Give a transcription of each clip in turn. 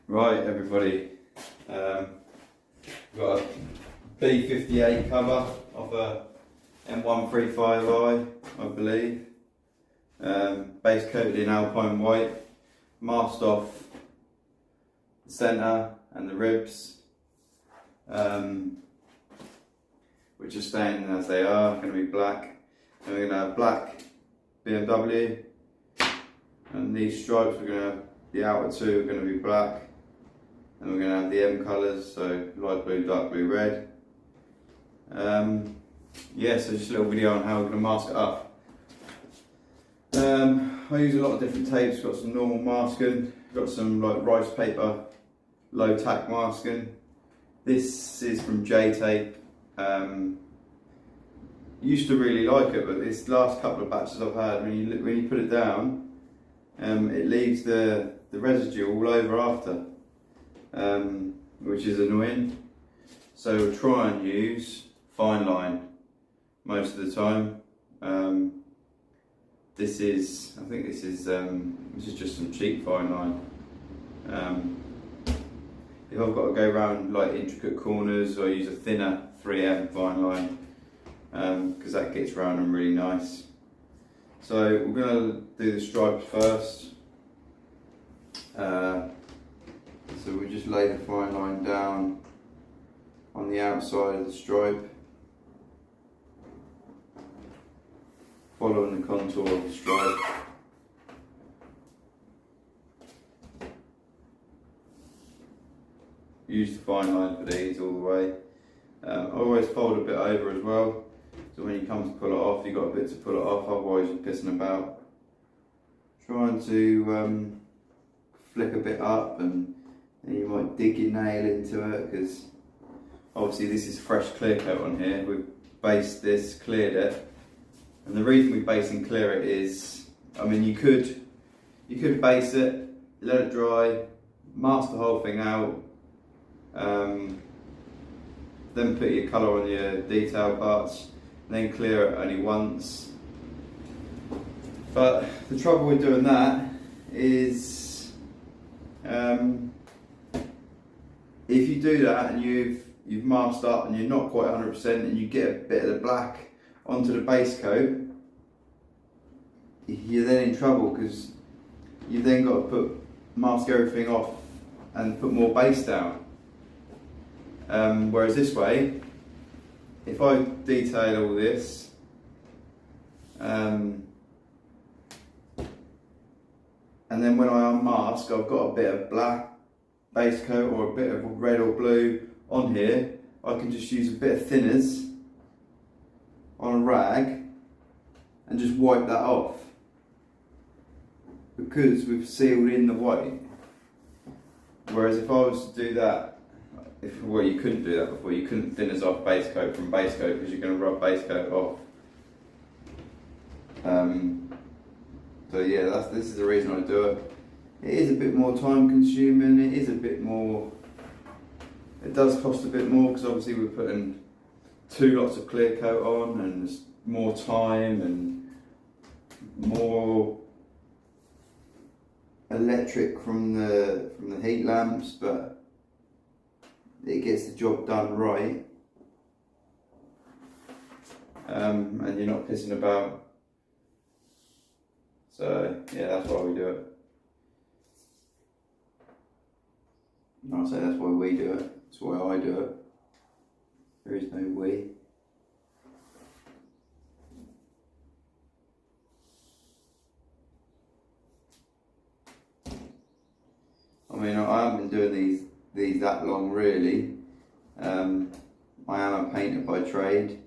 Right, everybody, we've got a B58 cover of a M135i, I believe, base coated in alpine white, masked off the centre and the ribs, which are staying as they are, going to be black, and we're going to have black BMW, and these stripes we're going to have, the outer two are going to be black, and we're going to have the M colours, so light blue, dark blue, red. Yeah, so just a little video on how we're going to mask it up. I use a lot of different tapes. Got some normal masking, got some like rice paper, low tack masking. This is from J Tape. Used to really like it, but this last couple of batches I've had, when you put it down, it leaves the residue all over after, which is annoying. So we'll try and use fine line most of the time. This is just some cheap fine line. If I've got to go around like intricate corners, I use a thinner 3M fine line, because that gets around them really nice. So we're going to do the stripes first. So we just lay the fine line down on the outside of the stripe, following the contour of the stripe. Use the fine line for these all the way. I always fold a bit over as well, so when you come to pull it off, you've got a bit to pull it off, otherwise you're pissing about. Trying to flick a bit up, and you might dig your nail into it, because obviously this is fresh clear coat on here. We've based this, cleared it, and the reason we base and clear it is, I mean, you could base it, let it dry, mask the whole thing out, then put your colour on your detail parts, and then clear it only once. But the trouble with doing that is, if you do that and you've masked up and you're not quite 100% and you get a bit of the black onto the base coat, you're then in trouble, because you've then got to mask everything off and put more base down. Whereas this way, if I detail all this, and then when I unmask, I've got a bit of black base coat or a bit of red or blue on here, I can just use a bit of thinners on a rag and just wipe that off, because we've sealed in the white. Whereas if I was to do that, well, you couldn't do that before. You couldn't thinners off base coat from base coat, because you're going to rub base coat off. So yeah, this is the reason I do it. It is a bit more time consuming, it is a bit more, it does cost a bit more, because obviously we're putting 2 lots of clear coat on, and there's more time and more electric from the heat lamps, but it gets the job done right, and you're not pissing about. So yeah, that's why we do it. I'll say that's why we do it. That's why I do it. There is no we. I mean, I haven't been doing these that long really. I am a painter by trade.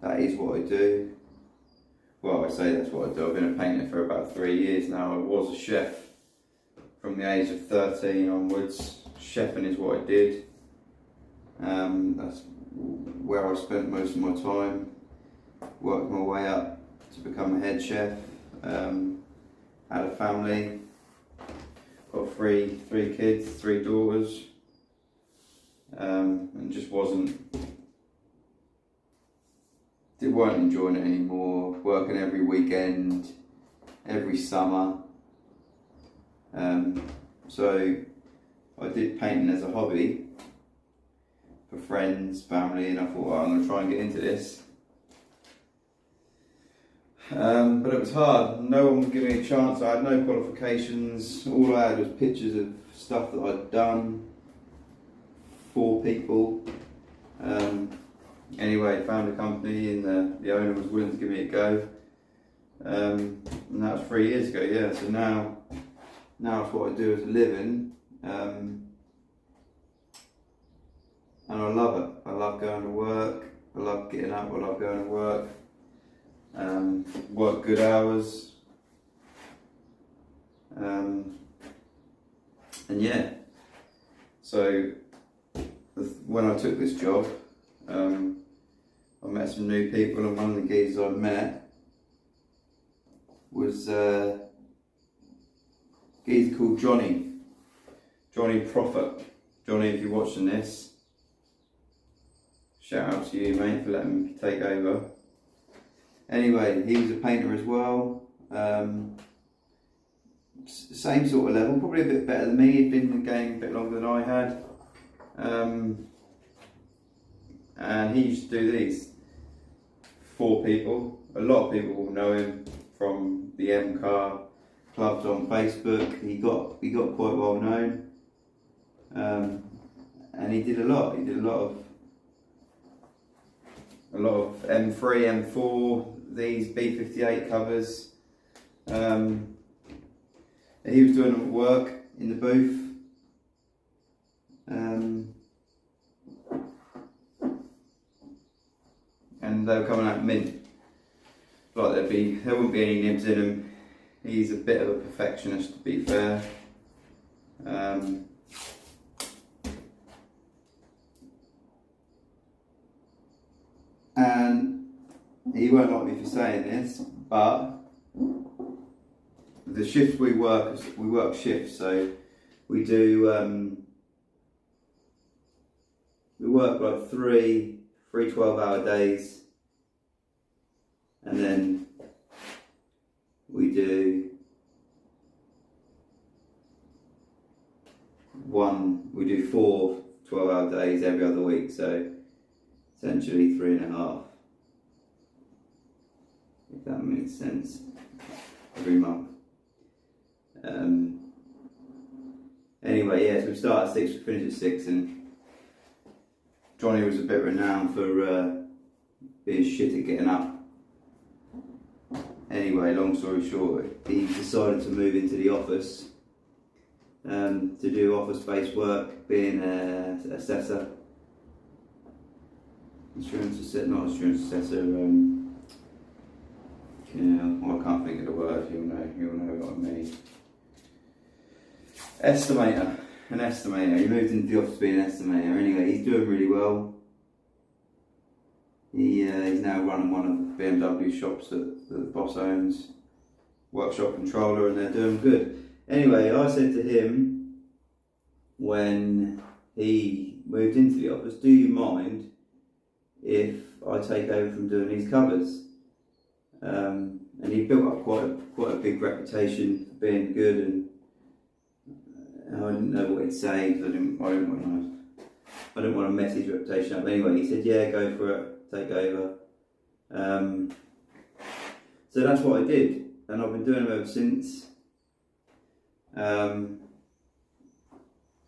That is what I do. Well, I say that's what I do. I've been a painter for about 3 years now. I was a chef from the age of 13 onwards. Chefing is what I did. That's where I spent most of my time. Worked my way up to become a head chef. Had a family. Got three kids, 3 daughters. And just weren't enjoying it anymore. Working every weekend, every summer. So I did painting as a hobby for friends, family, and I thought, well, I'm going to try and get into this. But it was hard. No one would give me a chance. I had no qualifications. All I had was pictures of stuff that I'd done for people. Anyway, found a company, and the owner was willing to give me a go. And that was 3 years ago. Yeah. So now it's what I do as a living. And I love it. I love going to work. I love getting up. I love going to work. Work good hours. And yeah. So when I took this job, I met some new people, and one of the geezers I met was a geezer called Johnny Prophet. Johnny, if you're watching this, shout out to you, mate, for letting me take over. Anyway, he was a painter as well. Same sort of level, probably a bit better than me. He'd been in the game a bit longer than I had. And he used to do these for people. A lot of people will know him from the M-Car clubs on Facebook. He got quite well known. And he did a lot. He did a lot of M3, M4, these B58 covers. He was doing work in the booth. And they were coming out mint. Like there wouldn't be any nibs in them. He's a bit of a perfectionist, to be fair. And he won't like me for saying this, but the shifts we work shifts, so we do we work like three 12-hour days, and then we do four 12-hour days every other week, so essentially 3.5, if that makes sense, every month. Anyway, yeah, so we start at 6, we finish at 6, and Johnny was a bit renowned for being shit at getting up. Anyway, long story short, he decided to move into the office to do office-based work, being an assessor. Not insurance assessor, I can't think of the word, you'll know what I mean. An estimator. He moved into the office to be an estimator. Anyway, he's doing really well. He's now running one of the BMW shops that the boss owns, workshop controller, and they're doing good. Anyway, I said to him when he moved into the office, do you mind if I take over from doing these covers? And he built up quite a big reputation for being good, and I didn't know what he'd say because I didn't want to mess his reputation up. But anyway, he said, yeah, go for it, take over. So that's what I did, and I've been doing them ever since. I'm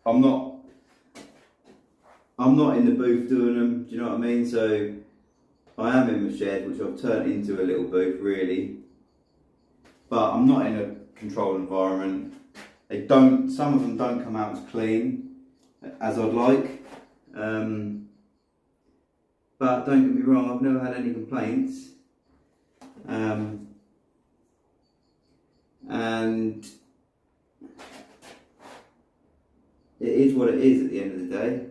not in the booth doing them, do you know what I mean? So I am in my shed, which I've turned into a little booth really, but I'm not in a controlled environment. Some of them don't come out as clean as I'd like, but don't get me wrong, I've never had any complaints, and it is what it is at the end of the day.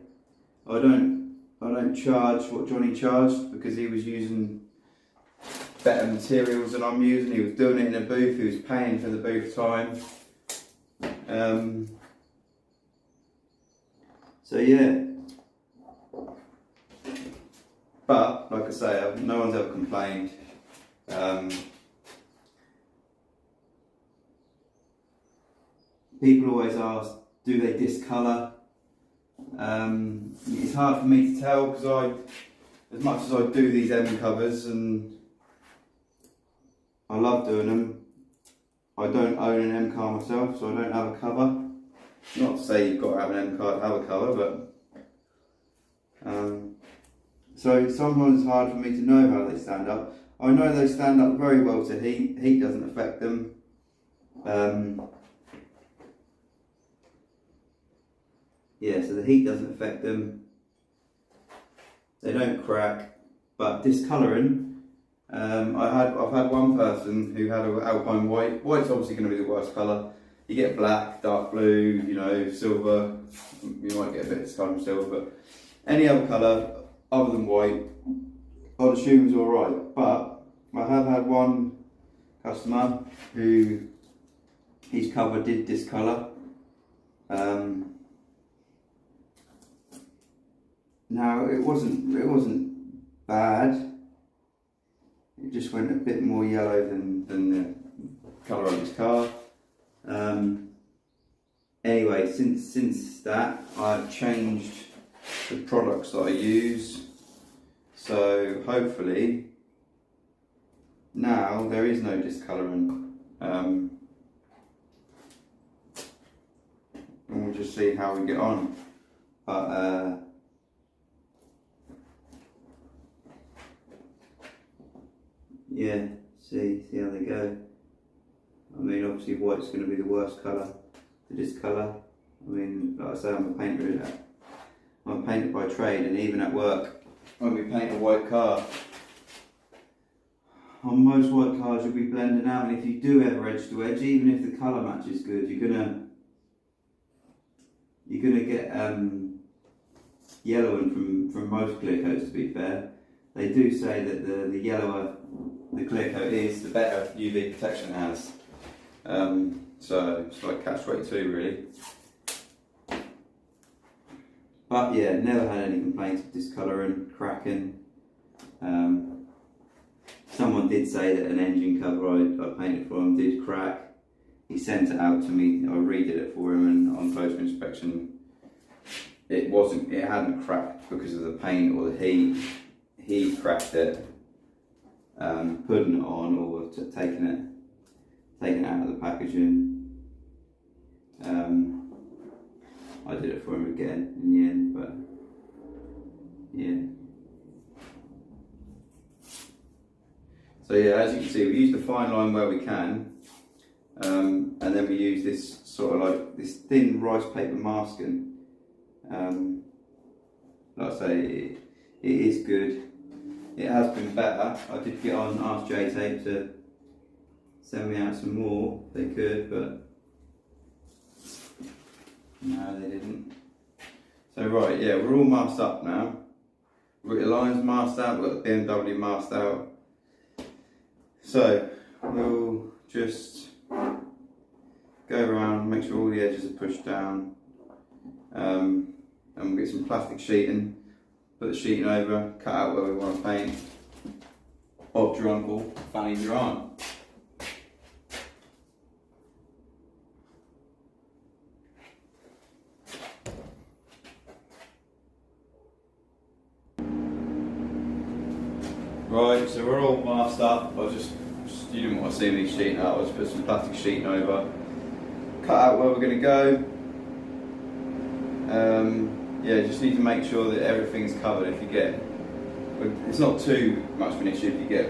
I don't charge what Johnny charged because he was using better materials than I'm using. He was doing it in a booth, he was paying for the booth time. So yeah, but like I say, no one's ever complained. People always ask, do they discolor? It's hard for me to tell because as much as I do these M covers and I love doing them, I don't own an M car myself, so I don't have a cover. Not to say you've got to have an M car to have a cover, but so sometimes it's hard for me to know how they stand up. I know they stand up very well to heat. Heat doesn't affect them. Yeah, so the heat doesn't affect them. They don't crack, but discolouring. I've had one person who had an alpine white. White's obviously going to be the worst colour. You get black, dark blue, you know, silver. You might get a bit of discolour from silver, but any other colour other than white, I'd assume is alright. But I have had one customer who his cover did discolour. Now it wasn't bad. It just went a bit more yellow than the colour of his car. Anyway, since that I've changed the products that I use, so hopefully now there is no discolouring. And we'll just see how we get on. But yeah, see how they go. I mean, obviously white's going to be the worst colour to discolour. I mean, like I say, I'm a painter. I'm a painter by trade, and even at work, when we paint a white car, on most white cars you'll be blending out, and if you do ever edge to edge, even if the colour match is good, you're gonna get yellowing from most clear coats, to be fair. They do say that the yellower the clear coat is, the better UV protection it has. So it's like catch-22 really. But yeah, never had any complaints of discolouring, cracking. Someone did say that an engine cover I painted for him did crack. He sent it out to me, I redid it for him, and on closer inspection it hadn't cracked because of the paint or the heat. He cracked it putting it on or taking it out of the packaging. I did it for him again in the end, but yeah. So yeah, as you can see, we use the fine line where we can, and then we use this sort of like this thin rice paper masking. Like I say, it is good. It has been better. I did get on Ask J-Tape to send me out some more if they could, but no, they didn't. So right, yeah, we're all masked up now. We've got the lines masked out, we've got the BMW masked out. So we'll just go around, make sure all the edges are pushed down, and we'll get some plastic sheeting, put the sheeting over, cut out where we want to paint. Bob's your uncle, Fanny's your aunt. Right, so we're all masked up. You didn't want to see me sheeting out, I just put some plastic sheeting over. Cut out where we're going to go. Yeah, just need to make sure that everything's covered. If you get, it's not too much of an issue if you get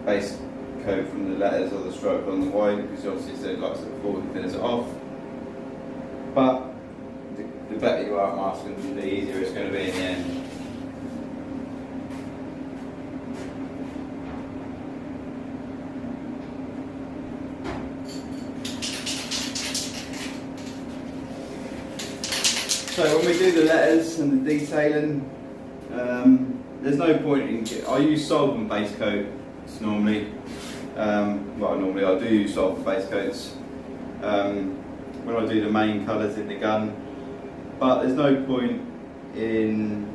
base coat from the letters or the stroke on the white, because obviously it likes it before it thinners it off. But the better you are at masking, the easier it's going to be in the end. So when we do the letters and the detailing, there's no point in, I use solvent base coats normally. Normally I do use solvent base coats when I do the main colours in the gun, but there's no point in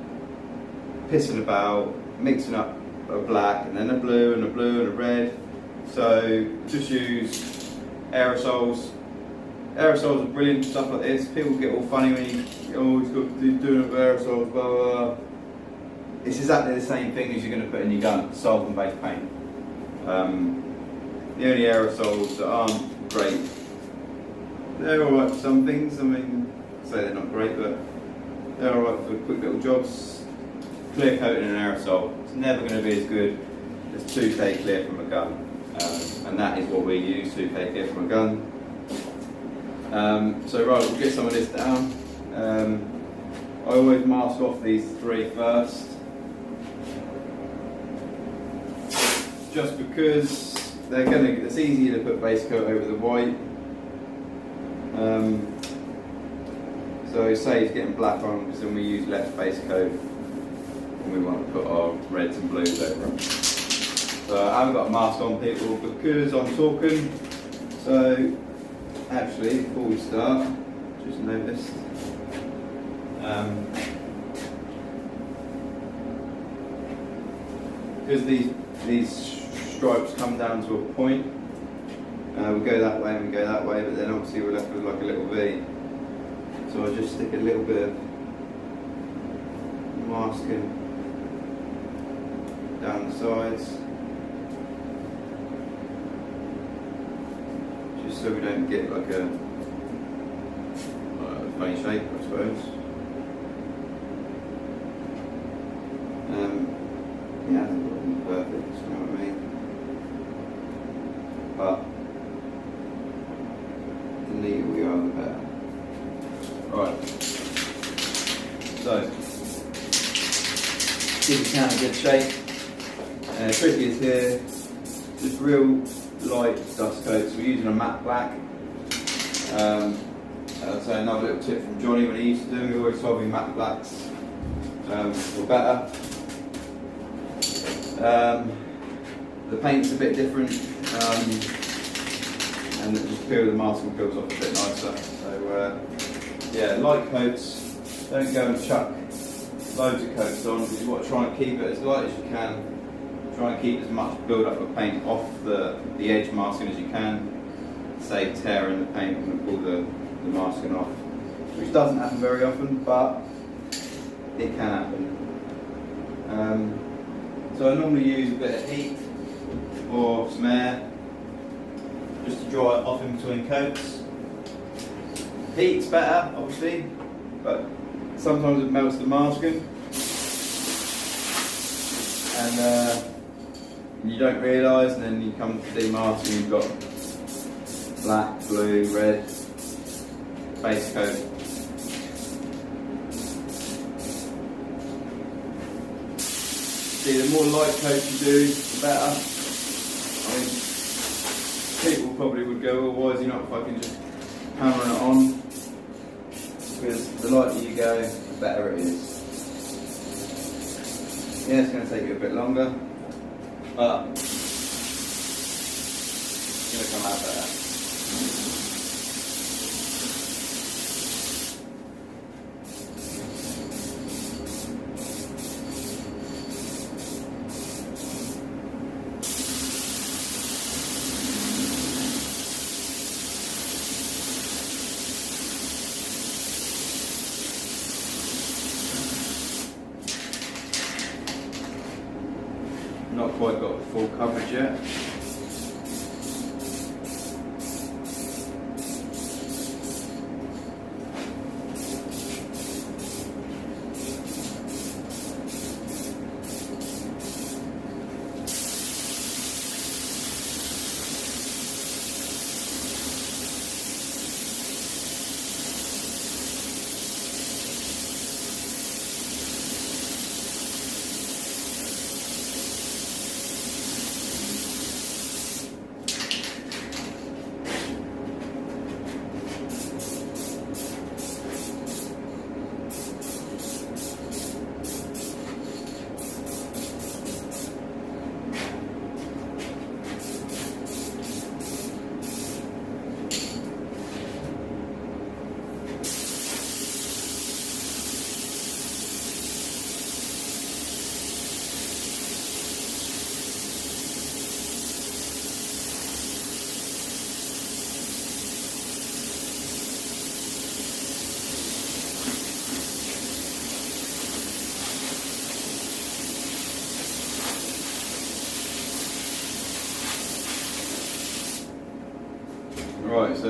pissing about, mixing up a black and then a blue and a blue and a red. So just use aerosols, Aerosols are brilliant, stuff like this. People get all funny when you always got to do doing it with aerosols, blah, blah, blah. It's exactly the same thing as you're going to put in your gun, solvent-based paint. The only aerosols that aren't great, they're alright for some things. I mean, I say they're not great, but they're alright for quick little jobs. Clear coating an aerosol, it's never going to be as good as 2K clear from a gun. And that is what we use, 2K clear from a gun. So right, we'll get some of this down. I always mask off these 3 first. Just because it's easier to put base coat over the white. So it saves getting black on, because then we use less base coat when we want to put our reds and blues over them. So I haven't got a mask on, people, because I'm talking. So actually, before we start, just noticed because these stripes come down to a point, we go that way and we go that way, but then obviously we're left with like a little V. So I just stick a little bit of masking down the sides, just so we don't get like a funny shape, I suppose. Yeah, it's not perfect, you know what I mean? But the neater we are, the better. Right. So, give the can a good shake. Trick is here, just real light dust coats. We're using a matte black. So another little tip from Johnny when he used to do it, we always told me matte blacks were better. The paint's a bit different, and just peel the masking peels off a bit nicer. So yeah, light coats, don't go and chuck loads of coats on, because you want to try and keep it as light as you can. Try and keep as much build up of paint off the edge masking as you can. Save tearing the paint when you pull the masking off, which doesn't happen very often, but it can happen. So I normally use a bit of heat or some air just to dry it off in between coats. Heat's better, obviously, but sometimes it melts the masking, and you don't realise, and then you come to demask and you've got black, blue, red base coat. See, the more light coats you do, the better. I mean, people probably would go, well, why is he not fucking just hammering it on? Because the lighter you go, the better it is. Yeah, it's going to take you a bit longer, but it's going to come out better. Not quite got full coverage yet.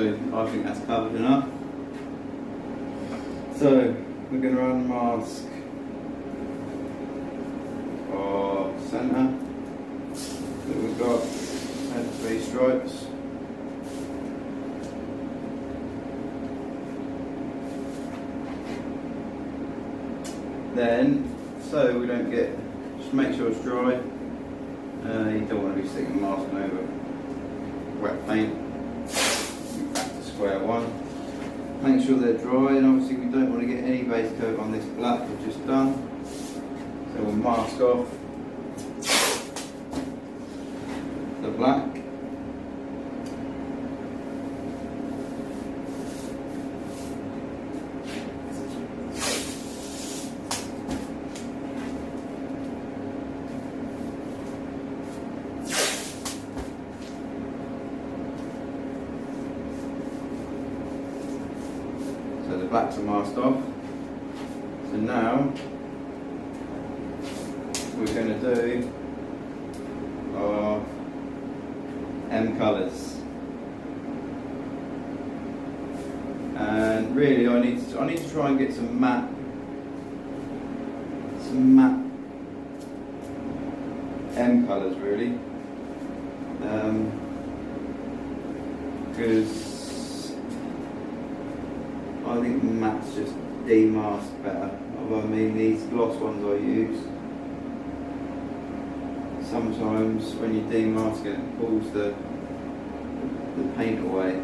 so I think that's covered enough. So we're going to unmask our centre that we've got, had 3 stripes. Then, so we don't get, just make sure it's dry. You don't want to be sticking masking over wet paint. Back to square one. Make sure they're dry, and obviously we don't want to get any base coat on this black we've just done. So we'll mask off the black. So the blacks are masked off. So now we're going to do our M colours, and really I need to try and get some matte M colours really, because I think matte's just demasked better. I mean, these gloss ones I use, sometimes when you demask it pulls the paint away.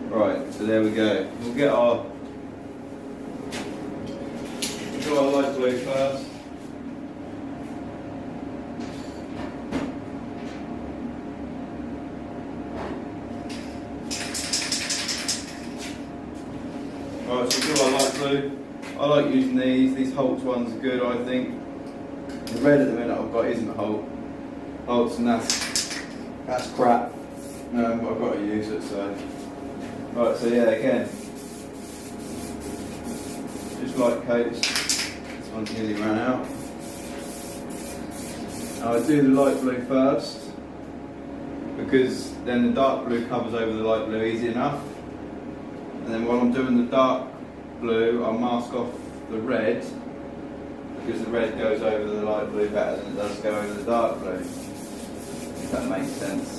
Right, so there we go. We'll get our light blue first. Right, so we'll do our light blue. I like using these Holt's ones are good, I think. The red at the minute I've got isn't Holt's, and that's crap. But I've got to use it, so. Right, so yeah, again, just light coats. This one's nearly run out. I'll do the light blue first, because then the dark blue covers over the light blue easy enough. And then while I'm doing the dark blue, I'll mask off the red, because the red goes over the light blue better than it does go over the dark blue, if that makes sense.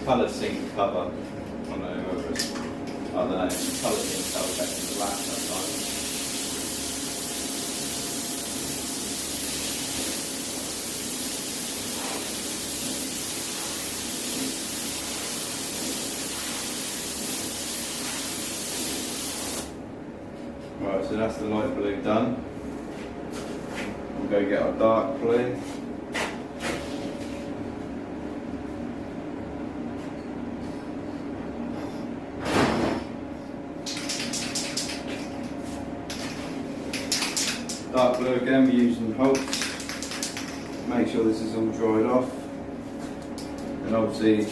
Colour seem to cover, I don't know, colour seem to cover better than the black sometimes. Right, so that's the light blue done. We'll go get our dark blue. Dark blue again, we're using Holt's. Make sure this is all dried off. And obviously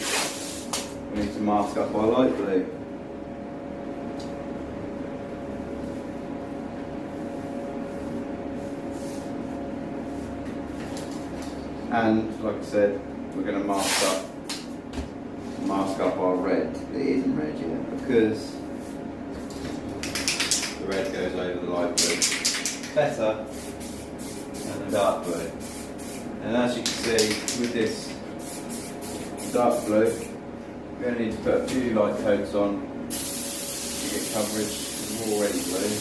we need to mask up our light blue. And like I said, we're going to mask up our red that isn't red yet, because the red goes over the light blue better than the dark blue. And as you can see with this dark blue, we're going to need to put a few light coats on to get coverage, because we're already blue.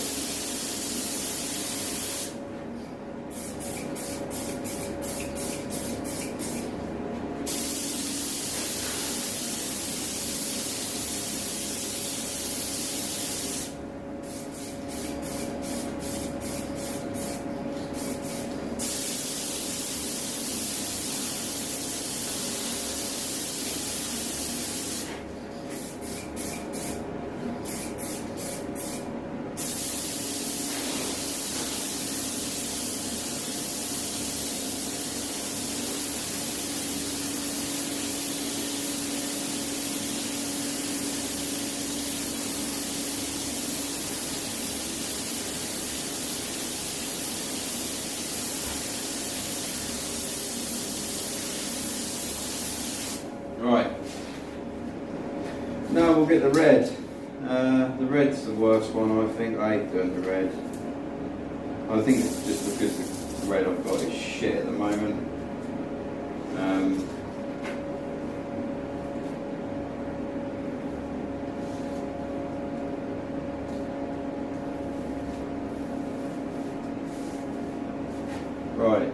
No, we'll get the red. The red's the worst one, I think. I hate doing the red. I think it's just because the red I've got is shit at the moment. Right,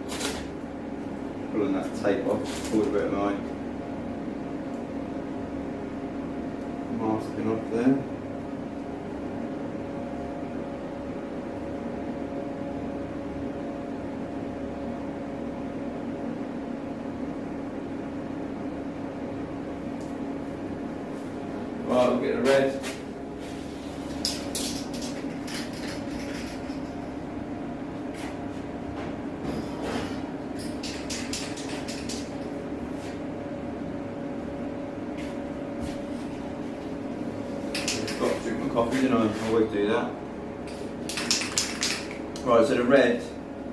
pulling that tape off, pulled a bit of my masking off there. Right, we'll get the red. Got to drink my coffee, didn't I? I always do that. Right, so the red